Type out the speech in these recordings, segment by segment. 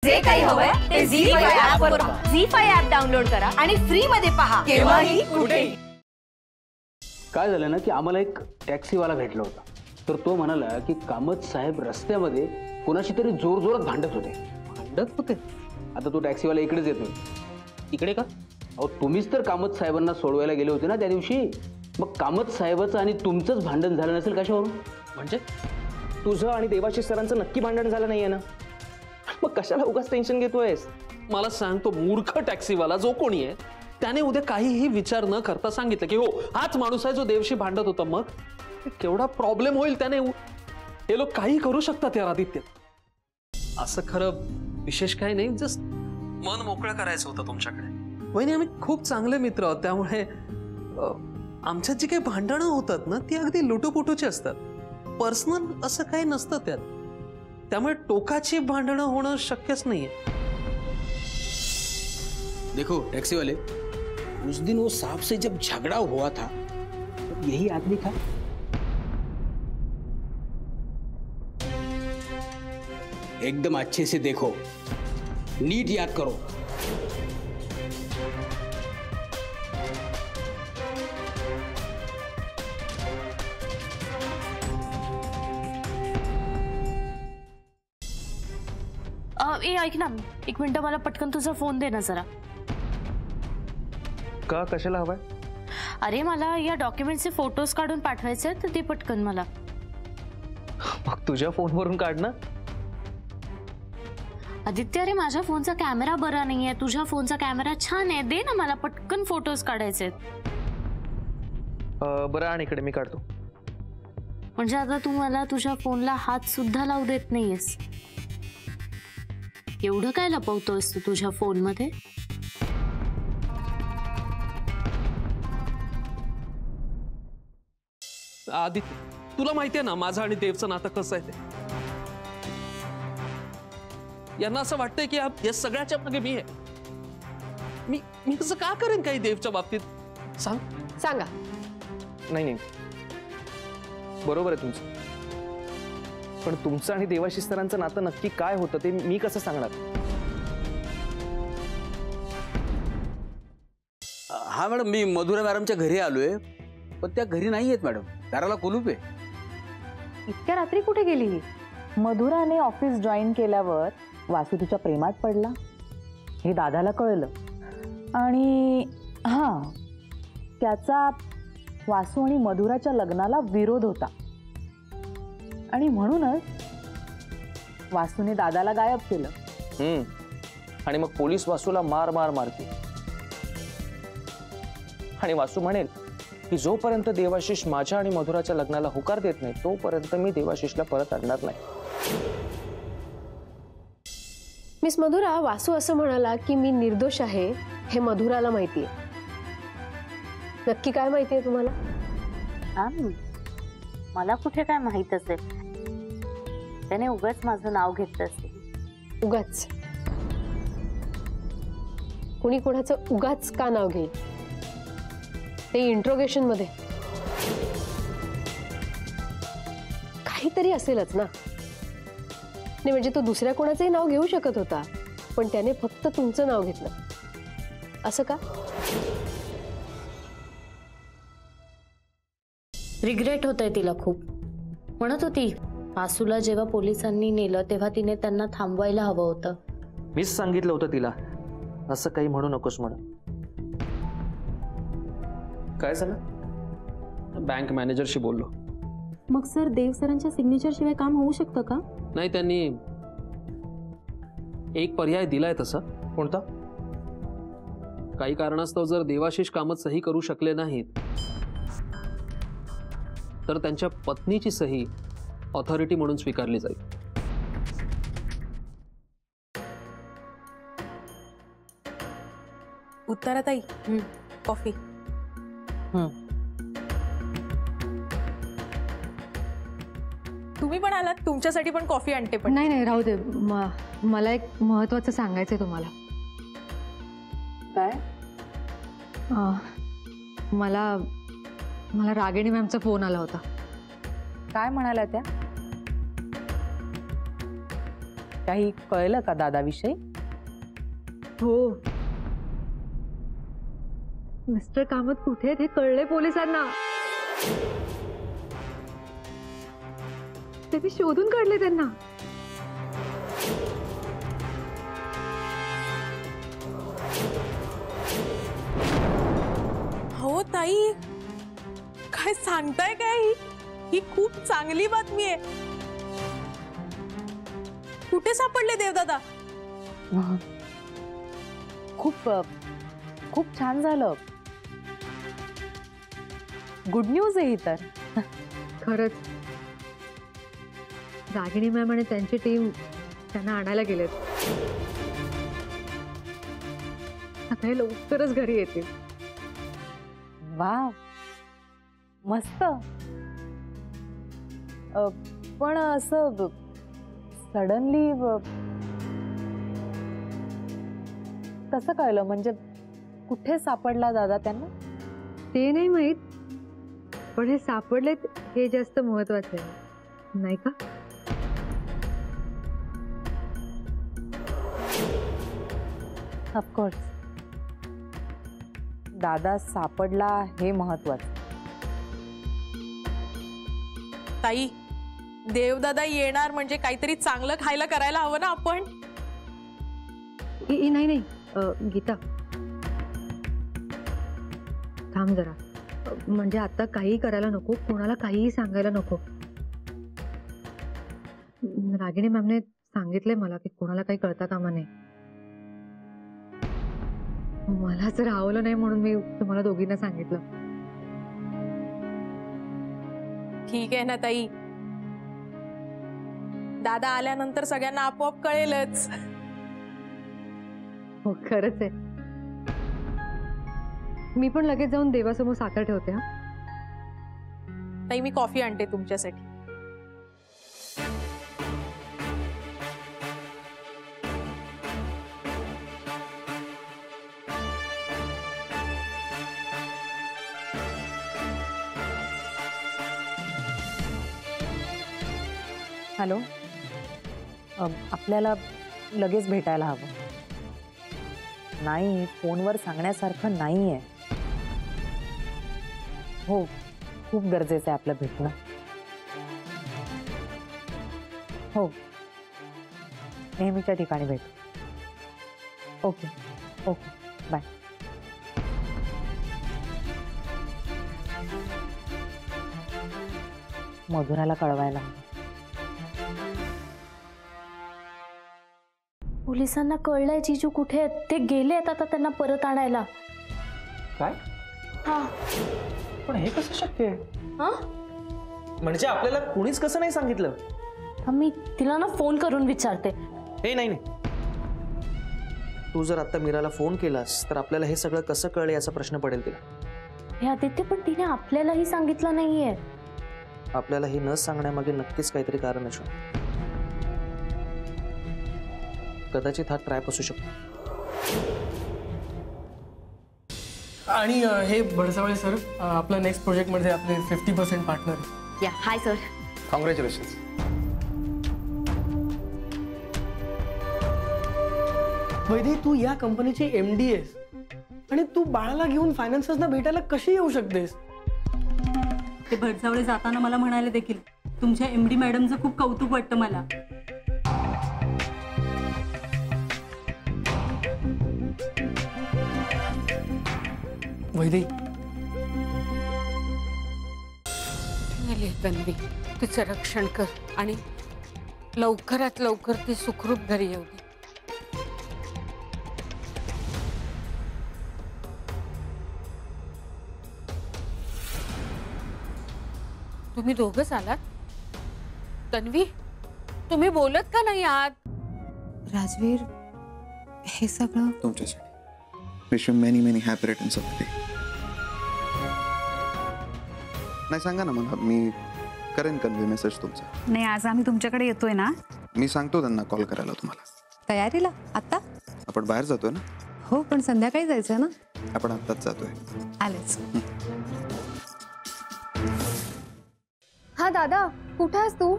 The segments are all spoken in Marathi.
जे काही हवंय ते झी5 ऍप वर पहा. झी5 ऍप डाउनलोड करा आणि फ्री मध्ये पहा केव्हाही कुठेही. काय झालं ना की आम्हाला एक टॅक्सीवाला भेटला होता. तर तो म्हणाला की कामत साहेब रस्त्यामध्ये कोणाशी तरी जोर जोरात भांडत होते. आता तो टॅक्सीवाला इकडेच येतोय. इकडे का? अहो तुम्हीच तर कामत साहेबांना सोडवायला गेले होते ना त्या दिवशी. मग कामत साहेबाचं आणि तुमचंच भांडण झालं नसेल कशावरून? म्हणजे तुझं आणि देवाशीष सरांचं नक्की भांडण झालं नाहीये ना? मग कशाला उगाच टेन्शन घेतोयस? मला सांग, तो मूर्ख टॅक्सीवाला जो कोणी आहे त्याने उद्या काहीही विचार न करता सांगितलं की हो हाच माणूस आहे जो देवशी भांडत होता. मग केवढा प्रॉब्लेम होईल त्याने. हे लोक काही करू शकतात यार आदित्य. असं खरं विशेष काही नाही, जस्ट मन मोकळं करायचं होतं तुमच्याकडे. वहिनी आम्ही खूप चांगले मित्र आहोत, त्यामुळे आमच्यात जी काही भांडणं होतात ना ती अगदी लुटूपुटूची असतात. पर्सनल असं काही नसतं त्यात. त्यामुळे टोकाची भांडणं होणं शक्यच नाहीये. देखो टैक्सी वाले, उस दिन वो साहब से जब झगड़ा हुआ था तो यही आदमी था. एकदम अच्छे से देखो, नीट याद करो. ऐक ना, एक मिनिट मला पटकन तुझा फोन दे ना जरा. का? कशाला हवाय? अरे मला या डॉक्युमेंटचे फोटोज काढून पाठवायचे तर ते पटकन मला. मग तुझ्या फोनवरून काढ ना. आदित्य अरे माझ्या फोनचा कॅमेरा बरा नाहीये, तुझ्या फोनचा कॅमेरा छान आहे. दे ना मला पटकन फोटोज काढायचे. बरं आणि इकडे मी काढतो. म्हणजे आता तू मला तुझ्या फोनला हात सुद्धा लावू देत नाहीयेस. एवढं काय लपवतोयस तू तुझ्या फोन मध्ये? आदित्य तुला माहितीये ना माझं आणि देवचं नातं कसं आहे ते. यांना असं वाटतंय की या सगळ्याच्या मागे मी आहे. मी कसं का करेन काही देवच्या बाबतीत? सांगा. नाही बरोबर आहे तुमचं, पण तुमचं आणि देवाशीष सरांचं नातं नक्की काय होतं ते मी कसं सांगणार? हा मॅडम, मी मधुरा मॅडमच्या घरी आलोय, पण त्या घरी नाही आहेत मॅडम. दाराला कुलूप आहे. इतक्या रात्री कुठे गेली? मधुराने ऑफिस जॉईन केल्यावर वासू तिच्या प्रेमात पडला हे दादाला कळलं आणि त्याचा वासू आणि मधुराच्या लग्नाला विरोध होता आणि म्हणूनच वासूने दादाला गायब केलं. आणि मग पोलीस वासूला मार मारते आणि वासू म्हणेल की जोपर्यंत देवाशीष माझ्या आणि मधुराच्या लग्नाला होकार देत नाही तोपर्यंत मी देवाशीषला परत आणणार नाही. मिस मधुरा, वासू असं म्हणाला की मी निर्दोष आहे हे मधुराला माहिती आहे. नक्की काय माहिती आहे तुम्हाला? मला कुठे काय माहित असेल. त्याने उगाच माझं नाव घेतलं असेल. उगाच? कुणी कोणाचं उगाच का नाव घेईल? ते इंट्रोगेशन मध्ये काहीतरी असेलच ना. नाही म्हणजे तो दुसऱ्या कोणाचंही नाव घेऊ शकत होता, पण त्याने फक्त तुमचं नाव घेतलं. असं का? रिग्रेट होतंय तिला खूप. म्हणत होती वासूला जेव्हा पोलिसांनी नेलं तेव्हा तिने त्यांना थांबवायला हवं होतं. मीच सांगितलं होतं तिला असं काही म्हणू नकोस म्हणून. काय झालं? बँक मॅनेजरशी बोललो. मग सर देव सरांच्या सिग्नेचर शिवाय काम होऊ शकतं का? नाही, त्यांनी एक पर्याय दिलाय. तसा कोणता? काही कारणास्तव जर देवाशीष कामत सही करू शकले नाहीत तर त्यांच्या पत्नीची सही ऑथॉरिटी म्हणून स्वीकारली जाईल. उत्तराताई कॉफी. तुम्ही पण आलात, तुमच्यासाठी पण कॉफी आणते. पण नाही राहू दे. मला एक महत्त्वाचं सांगायचंय तुम्हाला. काय? मला रागिणी मॅमचा फोन आला होता. काय म्हणाल्या त्या? काही कळलं का दादाविषयी? हो, मिस्टर कामत कुठे आहेत हे कळले पोलिसांना. त्यांनी शोधून काढले त्यांना. हो ताई, काय सांगताय काय? ही खूप चांगली बातमी आहे. कुठे सापडले देवदादा? खूप खूप छान झालं. गुड न्यूज आहे ही तर. खरंच रागिणी मॅम आणि त्यांची टीम त्यांना आणायला गेलेत. आता हे लवकरच घरी येतील. वा, मस्त. पण असं सडनली कसं कळलं? म्हणजे कुठे सापडला दादा त्यांना? ते नाही माहित, पण हे सापडलेत हे जास्त महत्वाचं आहे, नाही का? ऑफकोर्स दादा सापडला हे महत्वाचं. ताई, देवदादा येणार म्हणजे काहीतरी चांगलं खायला करायला हवं ना आपण. नाही नाही, गीता थांब जरा. म्हणजे आता काही करायला नको, कोणाला काहीही सांगायला नको. रागिणी मॅमने सांगितलंय मला की कोणाला काही कळता कामा नये. मला जर आवडलं नाही म्हणून मी तुम्हाला दोघींना सांगितलं. ठीक आहे ना ताई, दादा आल्यानंतर सगळ्यांना आपोआप कळेलच. हो, खरंच आहे. मी पण लगेच जाऊन देवासमोर साखर ठेवते. हा ताई, मी कॉफी आणते तुमच्यासाठी. हॅलो, आपल्याला लगेच भेटायला हवं. नाही, फोनवर सांगण्यासारखं नाहीये. हो, खूप गरजेचं आहे आपलं भेटणं. हो, नेहमीच्या ठिकाणी भेटू. Okay okay, bye. मधुराला कळवायला हवं. पोलिसांना कळलंय जिजू कुठे आहेत. ते गेलेत आता त्यांना परत आणायला. काय? हा, पण हे कसं शक्य आहे? हा? म्हणजे आपल्याला कोणीच कसं नाही सांगितलं? मी तिला ना फोन करून विचारते. हे नाही नाही, तू जर आता मीराला फोन केलास तर आपल्याला हे सगळं कसं कळलं याचा प्रश्न पडेल तिला. हे आदित्य, पण तिने आपल्यालाही सांगितलं नाहीये. आपल्याला हे न सांगण्यामागे नक्कीच काहीतरी कारण असू. कदाचित हा ट्रॅप असू शकतो. आणि हे भडसावळे सर आपला नेक्स्ट प्रोजेक्टमध्ये आपले 50% पार्टनर. या, हाय सर. कॉंग्रॅच्युलेशन्स. वैदे, तू या कंपनीची MD आहेस आणि तू बाळाला घेऊन फायनान्सर्सना भेटायला कशी येऊ शकतेस? ते भडसावळे जाताना मला म्हणाले देखील, तुमच्या MD मॅडमचं खूप कौतुक वाटतं मला. वैदे, तन्वी, तिचं रक्षण कर आणि लवकरात लवकर ती सुखरूप घरी येऊ दे. तुम्ही दोघंच आलात? तन्वी, तुम्ही बोलत का नाही आहात? राजवीर, हे सगळं तुमच्यासाठी. Wish you many many happy returns of the day. नाही, सांगा ना मला, मी करेन कन्वे मेसेज तुमचा. नाही, आज आम्ही तुमच्याकडे येतोय ना. मी सांगतो त्यांना कॉल करायला तुम्हाला. तयारीला आता? आपण बाहेर जातोय ना. हो, पण संध्याकाळी जायचं ना. आपण आत्ताच जातोय. आलेच. हा दादा, कुठे आहेस तू?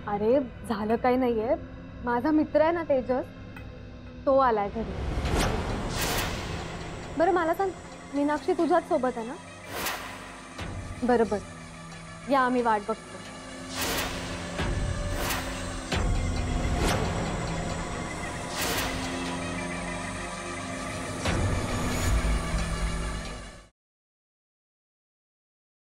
अरे झालं काही नाहीये, माझा मित्र आहे ना तेजस, तो आलाय घरी. बरं मला सांग, मीनाक्षी तुझ्याच सोबत आहे ना? बरं बरं, या आम्ही वाट बघतो.